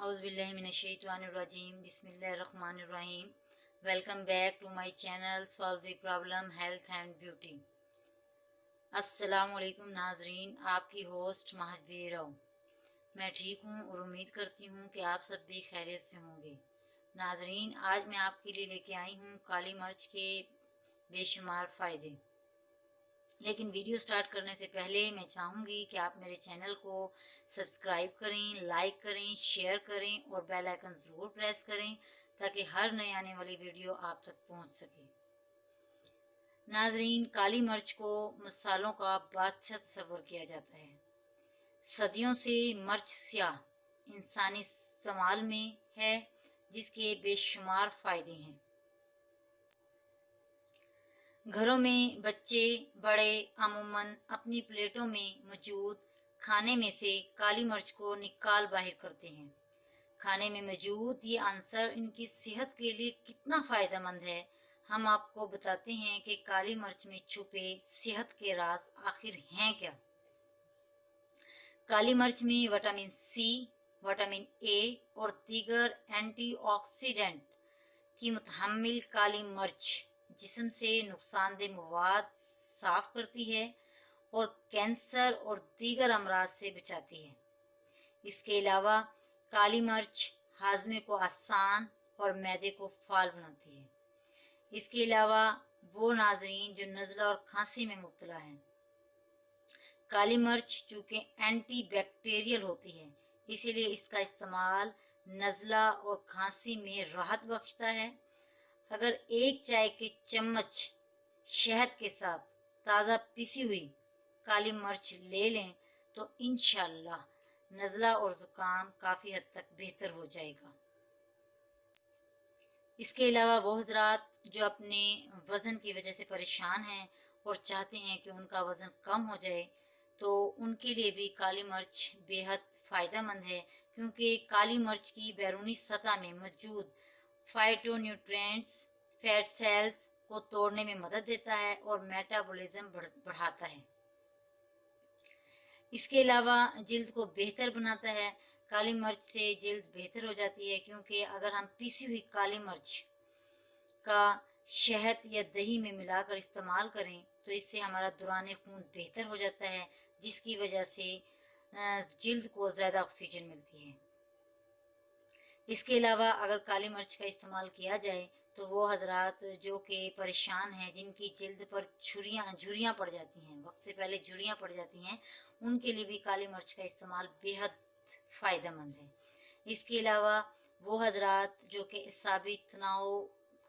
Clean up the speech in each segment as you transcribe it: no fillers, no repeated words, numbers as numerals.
Auzubillahiminash-shaytanir-rajim. Bismillahir-rahmanir-rahim. Welcome back to my channel Solve the Problem Health and Beauty. अस्सलाम वालेकुम नाजरीन, आपकी host महजबीर Rao. मैं ठीक हूँ और उम्मीद करती हूँ कि आप सब भी खैरियत से होंगे। नाजरीन, आज मैं आपके लिए लेके आई हूँ काली मिर्च के बेशुमार फ़ायदे। लेकिन वीडियो स्टार्ट करने से पहले मैं चाहूँगी कि आप मेरे चैनल को सब्सक्राइब करें, लाइक करें, शेयर करें और बेल आइकन ज़रूर प्रेस करें ताकि हर नई आने वाली वीडियो आप तक पहुँच सके। नाजरीन, काली मिर्च को मसालों का बादशाह तस्वर किया जाता है। सदियों से मिर्च स्याह इंसानी इस्तेमाल में है, जिसके बेशुमार फ़ायदे हैं। घरों में बच्चे बड़े अमूमन अपनी प्लेटों में मौजूद खाने में से काली मिर्च को निकाल बाहर करते हैं। खाने में मौजूद ये आंसर इनकी सेहत के लिए कितना फ़ायदेमंद है, हम आपको बताते हैं कि काली मिर्च में छुपे सेहत के राज आखिर हैं क्या। काली मिर्च में विटामिन सी, विटामिन ए और दीगर एंटीऑक्सीडेंट की मुतहम्मिल काली मिर्च जिस्म से नुकसानदेह मवाद साफ करती है और कैंसर और दीगर अमराज से बचाती है। इसके अलावा काली मिर्च हाजमे को आसान और मैदे को फाल बनाती है। इसके अलावा वो नाजरीन जो नज़ला और खांसी में मुब्तला हैं, काली मिर्च चूँकि एंटी बैक्टीरियल होती है, इसीलिए इसका इस्तेमाल नज़ला और खांसी में राहत बख्शता है। अगर एक चाय के चम्मच शहद के साथ ताज़ा पिसी हुई काली मिर्च ले लें तो इंशाअल्लाह नज़ला और ज़ुकाम काफ़ी हद तक बेहतर हो जाएगा। इसके अलावा वो हज़रात जो अपने वज़न की वजह से परेशान हैं और चाहते हैं कि उनका वज़न कम हो जाए, तो उनके लिए भी काली मिर्च बेहद फ़ायदेमंद है, क्योंकि काली मिर्च की बैरूनी सतह में मौजूद फाइटोन्यूट्रिएंट्स फैट सेल्स को तोड़ने में मदद देता है और मेटाबॉलिज्म बढ़ाता है। इसके अलावा जिल्द को बेहतर बनाता है। काली मिर्च से जिल्द बेहतर हो जाती है, क्योंकि अगर हम पिसी हुई काली मिर्च का शहद या दही में मिलाकर इस्तेमाल करें तो इससे हमारा दौरान खून बेहतर हो जाता है, जिसकी वजह से जिल्द को ज़्यादा ऑक्सीजन मिलती है। इसके अलावा अगर काली मिर्च का इस्तेमाल किया जाए तो वो हजरात जो कि परेशान हैं, जिनकी जिल्द पर झुर्रियाँ पड़ जाती हैं, वक्त से पहले झुर्रियाँ पड़ जाती हैं, उनके लिए भी काली मिर्च का इस्तेमाल बेहद फ़ायदेमंद है। इसके अलावा वो हजरात जो कि एसाबी तनाव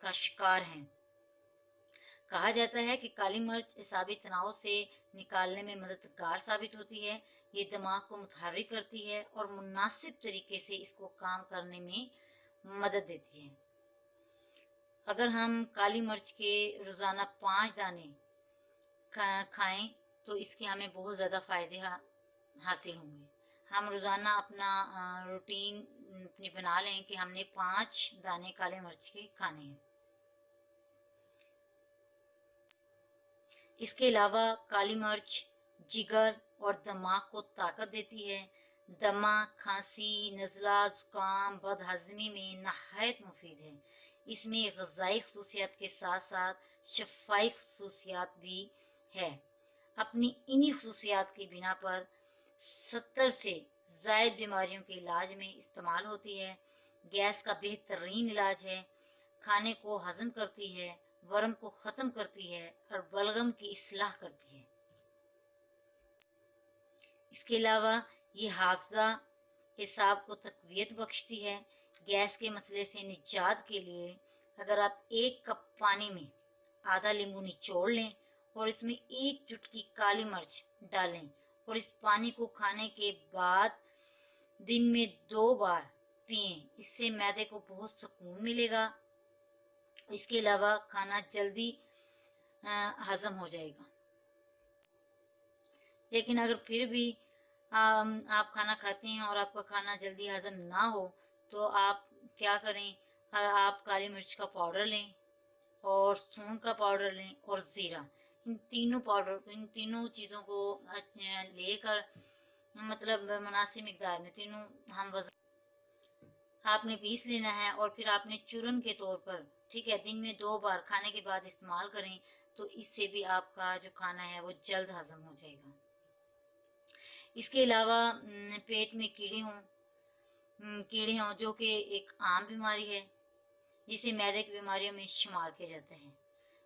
का शिकार हैं, कहा जाता है कि काली मिर्च एसाबी तनाव से निकालने में मददगार साबित होती है। ये दिमाग को मुतहर्रिक करती है और मुनासिब तरीके से इसको काम करने में मदद देती है। अगर हम काली मिर्च के रोज़ाना 5 दाने खाएं तो इसके हमें बहुत ज़्यादा फ़ायदे हासिल होंगे। हम रोज़ाना अपना रूटीन अपनी बना लें कि हमने 5 दाने काली मिर्च के खाने हैं। इसके अलावा काली मिर्च जिगर और दिमाग को ताकत देती है। दमा, खांसी, नज़ला, ज़ुकाम, बदहज़मी में नहायत मुफीद है। इसमें ग़िज़ाई ख़ुसूसियात के साथ साथ शफ़ाई ख़ुसूसियात भी है। अपनी इन्हीं ख़ुसूसियात की बिना पर 70 से ज़ायद बीमारियों के इलाज में इस्तेमाल होती है। गैस का बेहतरीन इलाज है, खाने को हज़म करती है, वर्म को ख़त्म करती है और बलगम की इस्लाह करती है। इसके अलावा ये हाफ़ज़ा हिसाब को तक़वियत बख्शती है। गैस के मसले से निजात के लिए अगर आप 1 कप पानी में आधा नींबू निचोड़ लें और इसमें 1 चुटकी काली मिर्च डालें और इस पानी को खाने के बाद दिन में 2 बार पिएं, इससे मैदे को बहुत सुकून मिलेगा। इसके अलावा खाना जल्दी हज़म हो जाएगा। लेकिन अगर फिर भी आप खाना खाते हैं और आपका खाना जल्दी हज़म ना हो तो आप क्या करें, आप काली मिर्च का पाउडर लें और सूंड का पाउडर लें और ज़ीरा, इन तीनों चीज़ों को लेकर मतलब मुनासिब मिक़दार में तीनों हम آپ نے پیس لینا ہے اور پھر آپ نے چورن کے طور پر، ٹھیک ہے، دن میں 2 بار کھانے کے بعد استعمال کریں تو اس سے بھی آپ کا جو کھانا ہے وہ جلد ہضم ہو جائے گا۔ اس کے علاوہ پیٹ میں کیڑے ہوں جو کہ ایک عام بیماری ہے جسے معدے کی بیماریوں میں شمار کیا جاتا ہے۔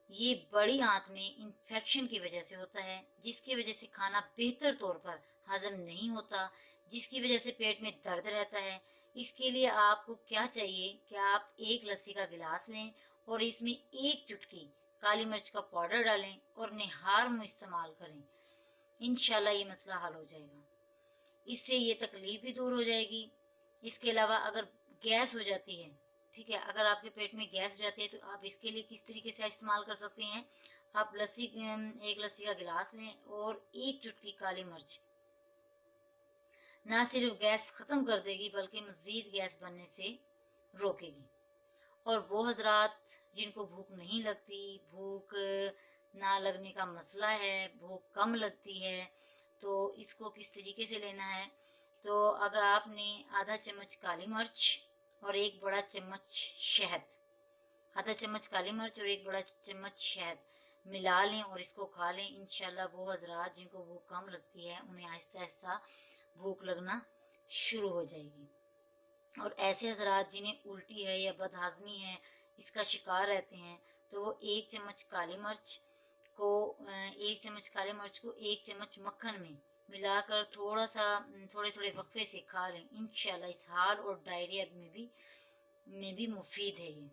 یہ بڑی آنت میں انفیکشن کی وجہ سے ہوتا ہے، جس کی وجہ سے کھانا بہتر طور پر ہضم نہیں ہوتا، جس کی وجہ سے پیٹ میں درد رہتا ہے۔ اس کے لیے آپ کو کیا چاہیے کہ آپ 1 لسی کا گلاس لیں اور اس میں 1 چٹکی کالی مرچ کا پاؤڈر ڈالیں اور نہار منہ استعمال کریں۔ انشاءاللہ یہ مسئلہ حل ہو جائے گا، اس سے یہ تکلیف بھی دور ہو جائے گی۔ اس کے علاوہ اگر گیس ہو جاتی ہے، ٹھیک ہے، اگر آپ کے پیٹ میں گیس ہو جاتی ہے تو آپ اس کے لیے کس طریقے سے استعمال کر سکتے ہیں۔ آپ 1 لسی کا گلاس لیں اور 1 چٹکی کالی مرچ نہ صرف گیس ختم کر دے گی بلکہ مزید گیس بننے سے روکے گی۔ اور وہ حضرات جن کو بھوک نہیں لگتی، بھوک نہ لگنے کا مسئلہ ہے، بھوک کم لگتی ہے، تو اس کو کس طریقے سے لینا ہے۔ تو اگر آپ نے آدھا چمچ کالی مرچ اور 1 بڑا چمچ شہد، آدھا چمچ کالی مرچ اور 1 بڑا چمچ شہد ملا لیں اور اس کو کھا لیں، انشاءاللہ وہ حضرات جن کو بھوک کم لگتی ہے انہیں آہستہ آہستہ بھوک لگنا شروع ہو جائے گی۔ اور ایسے حضرات جنہیں الٹی ہے یا بدہضمی ہے، اس کا شکار رہتے ہیں، تو وہ 1 چمچ کالی مرچ کو 1 چمچ مکھن میں ملا کر تھوڑے تھوڑے وقفے سے کھا لیں، انشاءاللہ اسہال اور ڈائریا میں بھی مفید ہے یہ۔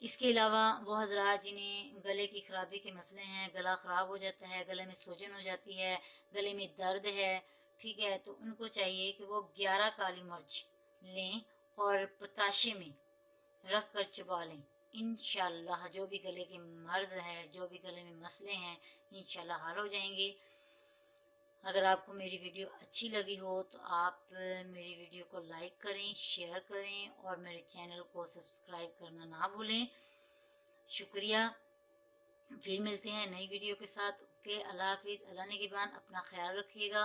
اس کے علاوہ وہ حضرات جنہیں گلے کی خرابی کے مسئلے ہیں، گلا خراب ہو جاتا ہے، گلے میں سوجن ہو جاتی ہے، گلے میں درد ہے، ٹھیک ہے، تو ان کو چاہیے کہ وہ 11 کالی مرچ لیں اور پتاشے میں رکھ کر چبا لیں، انشاءاللہ جو بھی گلے کے مرض ہے، جو بھی گلے میں مسئلے ہیں، انشاءاللہ حل ہو جائیں گے۔ اگر آپ کو میری ویڈیو اچھی لگی ہو تو آپ میری ویڈیو کو لائک کریں، شیئر کریں اور میرے چینل کو سبسکرائب کرنا نہ بھولیں۔ شکریہ، پھر ملتے ہیں نئی ویڈیو کے ساتھ۔ اوکے، اللہ حافظ، اللہ نگہبان، اپنا خیال رکھیے گا۔